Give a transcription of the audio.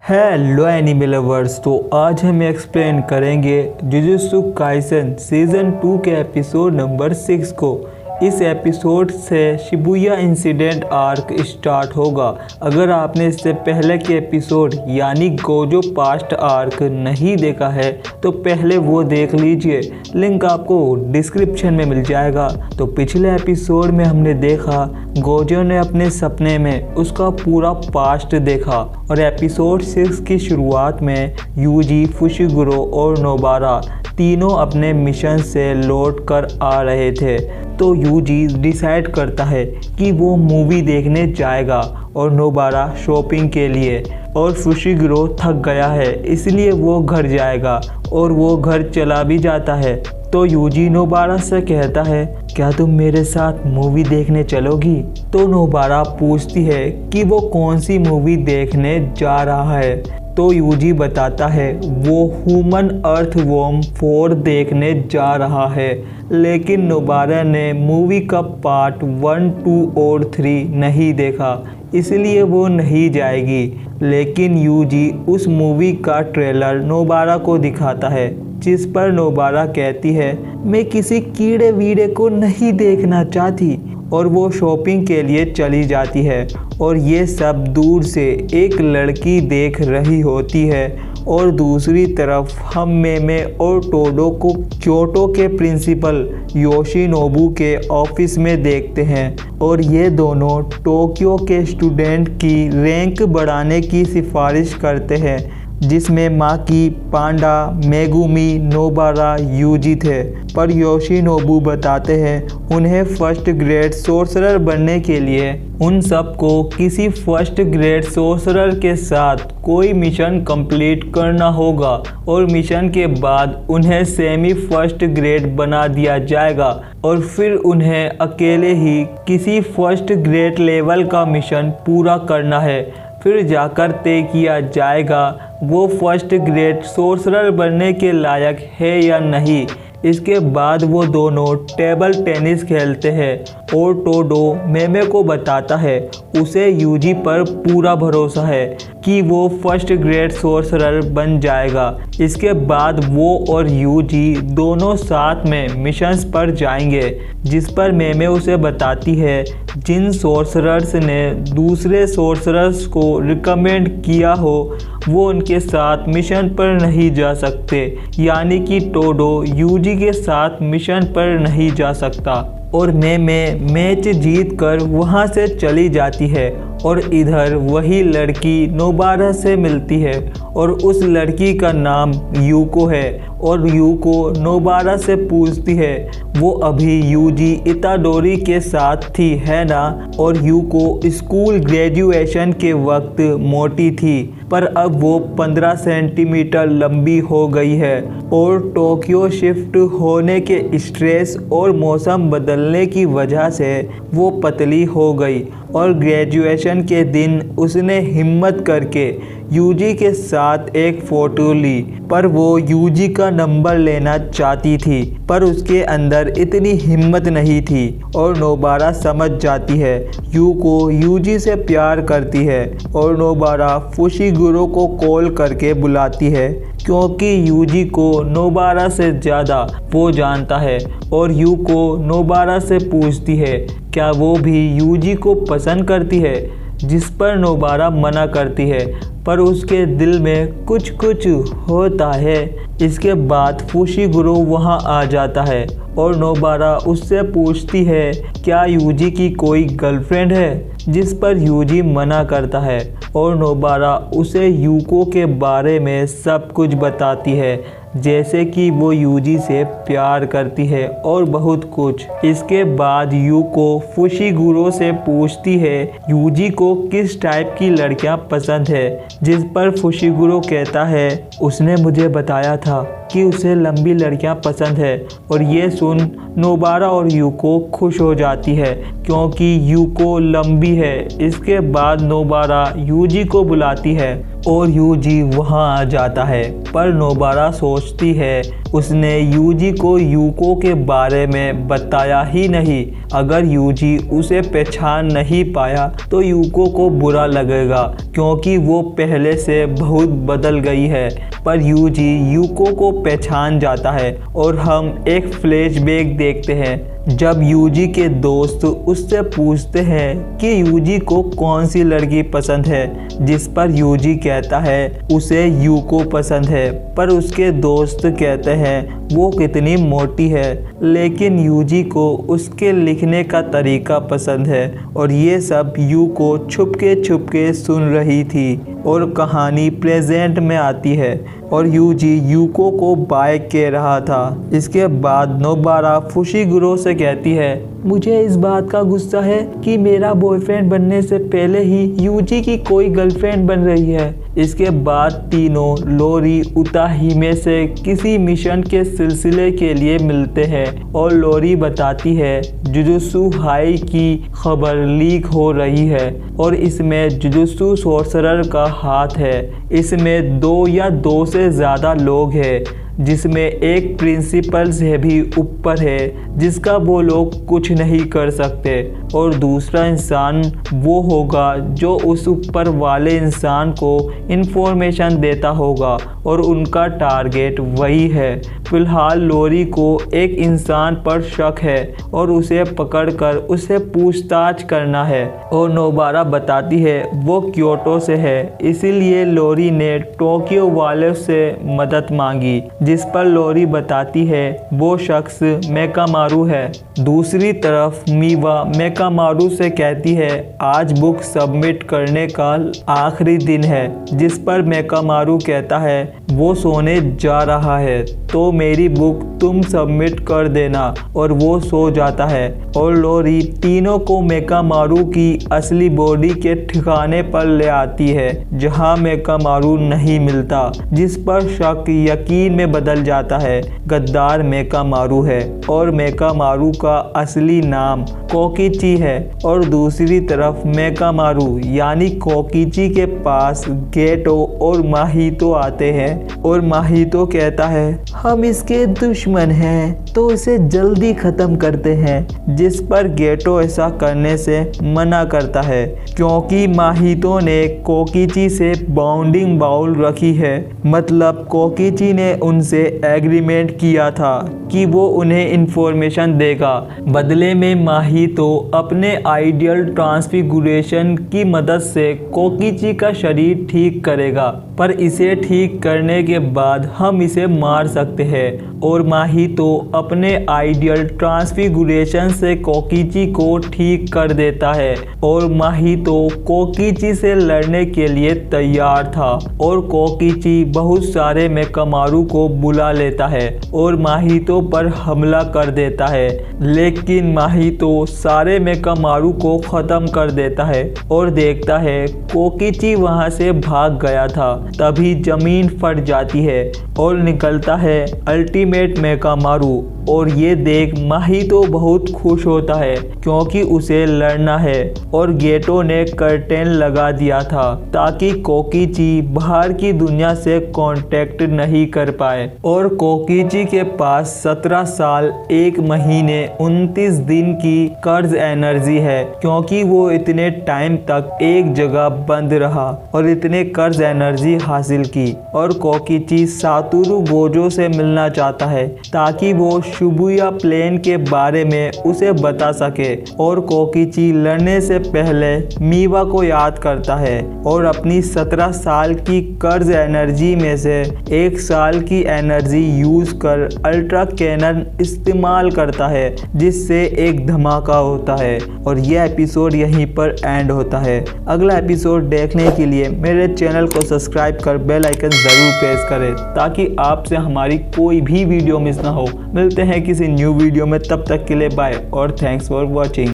Hello anime lovers. तो आज हम एक्सप्लेन करेंगे जुजुत्सु काइसन सीज़न 2 के एपिसोड नंबर 6 को। इस एपिसोड से शिबुया इंसिडेंट आर्क स्टार्ट होगा। अगर आपने इससे पहले के एपिसोड यानी गोजो पास्ट आर्क नहीं देखा है तो पहले वो देख लीजिए, लिंक आपको डिस्क्रिप्शन में मिल जाएगा। तो पिछले एपिसोड में हमने देखा गोजो ने अपने सपने में उसका पूरा पास्ट देखा और एपिसोड 6 की शुरुआत में यूजी, फुशिगुरो और नोबारा तीनों अपने मिशन से लौट कर आ रहे थे। तो यूजी डिसाइड करता है कि वो मूवी देखने जाएगा और नोबारा शॉपिंग के लिए, और फुशिगुरो थक गया है इसलिए वो घर जाएगा और वो घर चला भी जाता है। तो यूजी नोबारा से कहता है, क्या तुम मेरे साथ मूवी देखने चलोगी? तो नोबारा पूछती है कि वो कौन सी मूवी देखने जा रहा है। तो यूजी बताता है वो ह्यूमन अर्थवॉर्म 4 देखने जा रहा है, लेकिन नोबारा ने मूवी का पार्ट 1, 2 और 3 नहीं देखा इसलिए वो नहीं जाएगी। लेकिन यूजी उस मूवी का ट्रेलर नोबारा को दिखाता है, जिस पर नोबारा कहती है मैं किसी कीड़े वीड़े को नहीं देखना चाहती, और वो शॉपिंग के लिए चली जाती है। और ये सब दूर से एक लड़की देख रही होती है और दूसरी तरफ हम मेमे और टोडो को क्योटो के प्रिंसिपल योशिनोबु के ऑफिस में देखते हैं, और ये दोनों टोक्यो के स्टूडेंट की रैंक बढ़ाने की सिफारिश करते हैं, जिसमें माकी, पांडा, मेगुमी, नोबारा, यूजी थे। पर योशिनोबु बताते हैं उन्हें फर्स्ट ग्रेड सोर्सरर बनने के लिए उन सबको किसी फर्स्ट ग्रेड सोर्सरर के साथ कोई मिशन कंप्लीट करना होगा, और मिशन के बाद उन्हें सेमी फर्स्ट ग्रेड बना दिया जाएगा और फिर उन्हें अकेले ही किसी फर्स्ट ग्रेड लेवल का मिशन पूरा करना है। फिर जाकर तय किया जाएगा वो फर्स्ट ग्रेड सोर्सरर बनने के लायक है या नहीं। इसके बाद वो दोनों टेबल टेनिस खेलते हैं और टोडो मेमे को बताता है उसे यूजी पर पूरा भरोसा है कि वो फर्स्ट ग्रेड सोर्सरर बन जाएगा। इसके बाद वो और यूजी दोनों साथ में मिशंस पर जाएंगे, जिस पर मेमे उसे बताती है जिन सोर्सरर्स ने दूसरे सोर्सरर्स को रिकमेंड किया हो वो उनके साथ मिशन पर नहीं जा सकते, यानी कि टोडो यूजी के साथ मिशन पर नहीं जा सकता। और मेमे मैच जीत कर वहाँ से चली जाती है और इधर वही लड़की नोबारा से मिलती है, और उस लड़की का नाम यूको है। और यूको नोबारा से पूछती है वो अभी यूजी इताडोरी के साथ थी है ना, और यूको स्कूल ग्रेजुएशन के वक्त मोटी थी पर अब वो 15 सेंटीमीटर लंबी हो गई है, और टोक्यो शिफ्ट होने के स्ट्रेस और मौसम बदलने की वजह से वो पतली हो गई। और ग्रेजुएशन के दिन उसने हिम्मत करके यूजी के साथ एक फ़ोटो ली, पर वो यूजी का नंबर लेना चाहती थी पर उसके अंदर इतनी हिम्मत नहीं थी। और नोबारा समझ जाती है यूको यूजी से प्यार करती है, और नोबारा फुशिगुरो को कॉल करके बुलाती है क्योंकि यूजी को नोबारा से ज़्यादा वो जानता है। और यूको नोबारा से पूछती है क्या वो भी यूजी को पसंद करती है, जिस पर नोबारा मना करती है पर उसके दिल में कुछ कुछ होता है। इसके बाद फुशिगुरो वहाँ आ जाता है और नोबारा उससे पूछती है क्या यूजी की कोई गर्लफ्रेंड है, जिस पर यूजी मना करता है, और नोबारा उसे यूको के बारे में सब कुछ बताती है, जैसे कि वो यूजी से प्यार करती है और बहुत कुछ। इसके बाद यूको फुशिगुरो से पूछती है यूजी को किस टाइप की लड़कियां पसंद है, जिस पर फुशिगुरो कहता है उसने मुझे बताया था कि उसे लंबी लड़कियां पसंद है। और ये सुन नोबारा और यूको खुश हो जाती है क्योंकि यूको लंबी है। इसके बाद नोबारा यूजी को बुलाती है और यूजी वहां आ जाता है, पर नोबारा सोचती है उसने यूजी को यूको के बारे में बताया ही नहीं। अगर यूजी उसे पहचान नहीं पाया तो यूको को बुरा लगेगा क्योंकि वो पहले से बहुत बदल गई है। पर यूजी यूको को पहचान जाता है और हम एक फ्लैशबैक देखते हैं जब यूजी के दोस्त उससे पूछते हैं कि यूजी को कौन सी लड़की पसंद है, जिस पर यूजी कहता है उसे यूको पसंद है। पर उसके दोस्त कहते हैं वो कितनी मोटी है, लेकिन यूजी को उसके लिखने का तरीका पसंद है। और ये सब यूको छुपके सुन रही थी और कहानी प्रेजेंट में आती है और यूजी यूको को बाय कह रहा था। इसके बाद नोबारा फुशिगुरो से कहती है, मुझे इस बात का गुस्सा है कि मेरा बॉयफ्रेंड बनने से पहले ही यूजी की कोई गर्लफ्रेंड बन रही है। इसके बाद तीनों लोरी उताहिमे से किसी मिशन के सिलसिले के लिए मिलते हैं और लोरी बताती है जुजुत्सु हाई की खबर लीक हो रही है और इसमें जुजुत्सु सोर्सरर का हाथ है। इसमें 2 या 2 से ज़्यादा लोग हैं, जिसमें एक प्रिंसिपल से भी ऊपर है जिसका वो लोग कुछ नहीं कर सकते और दूसरा इंसान वो होगा जो उस ऊपर वाले इंसान को इन्फॉर्मेशन देता होगा और उनका टारगेट वही है। फिलहाल लोरी को एक इंसान पर शक है और उसे पकड़कर उसे पूछताछ करना है और नोबारा बताती है वो क्योटो से है, इसीलिए लोरी ने टोक्यो वाले से मदद मांगी, जिस पर लोरी बताती है वो शख्स मेकामारू है। दूसरी तरफ मीवा मेकामारू से कहती है आज बुक सबमिट करने का आखिरी दिन है, जिस पर मेकामारू कहता है वो सोने जा रहा है तो मेरी बुक तुम सबमिट कर देना और वो सो जाता है। और लोरी तीनों को मेकामारू की असली बॉडी के ठिकाने पर ले आती है जहां मेकामारू नहीं मिलता, जिस पर शक यकीन में बदल जाता है गद्दार मेकामारू है और मेकामारू का असली नाम कोकिची है। और दूसरी तरफ मेकामारू यानी कोकिची के पास गेटो और माहितो आते हैं और माहितो कहता है हम इसके दुश्मन हैं तो इसे जल्दी ख़त्म करते हैं, जिस पर गेटो ऐसा करने से मना करता है क्योंकि माहितो ने कोकिची से बाउंडिंग बाउल रखी है। मतलब कोकिची ने उनसे एग्रीमेंट किया था कि वो उन्हें इन्फॉर्मेशन देगा, बदले में माहितो अपने आइडियल ट्रांसफिगुरेशन की मदद से कोकिची का शरीर ठीक करेगा। पर इसे ठीक करने के बाद हम इसे मार सकते हैं और माहितो अपने आइडियल ट्रांसफिगुरेशन से कोकिची को ठीक कर देता है और माहितो कोकिची से लड़ने के लिए तैयार था और कोकिची बहुत सारे मेकामारू को बुला लेता है और माहितो पर हमला कर देता है, लेकिन माहितो सारे मेकामारू को ख़त्म कर देता है और देखता है कोकिची वहां से भाग गया था। तभी ज़मीन फट जाती है और निकलता है अल्टीमेट मेकामारू और ये देख माहितो बहुत खुश होता है क्योंकि उसे लड़ना है और गेटो ने कर्टेन लगा दिया था ताकि कोकिची बाहर की दुनिया से कांटेक्ट नहीं कर पाए। और कोकिची के पास 17 साल 1 महीने 29 दिन की कर्ज एनर्जी है क्योंकि वो इतने टाइम तक एक जगह बंद रहा और इतने कर्ज एनर्जी हासिल की। और कोकिची सातोरू गोजो से मिलना चाहता है ताकि वो शिबुया प्लेन के बारे में उसे बता सके। और कोकिची लड़ने से पहले मीवा को याद करता है और अपनी 17 साल की कर्ज एनर्जी में से 1 साल की एनर्जी यूज कर अल्ट्रा कैनन इस्तेमाल करता है, जिससे एक धमाका होता है। और यह एपिसोड यहीं पर एंड होता है। अगला एपिसोड देखने के लिए मेरे चैनल को सब्सक्राइब कर बेल आइकन ज़रूर प्रेस करें ताकि आपसे हमारी कोई भी वीडियो मिस ना हो। मिलते हैं किसी न्यू वीडियो में, तब तक के लिए बाय और थैंक्स फॉर वॉचिंग।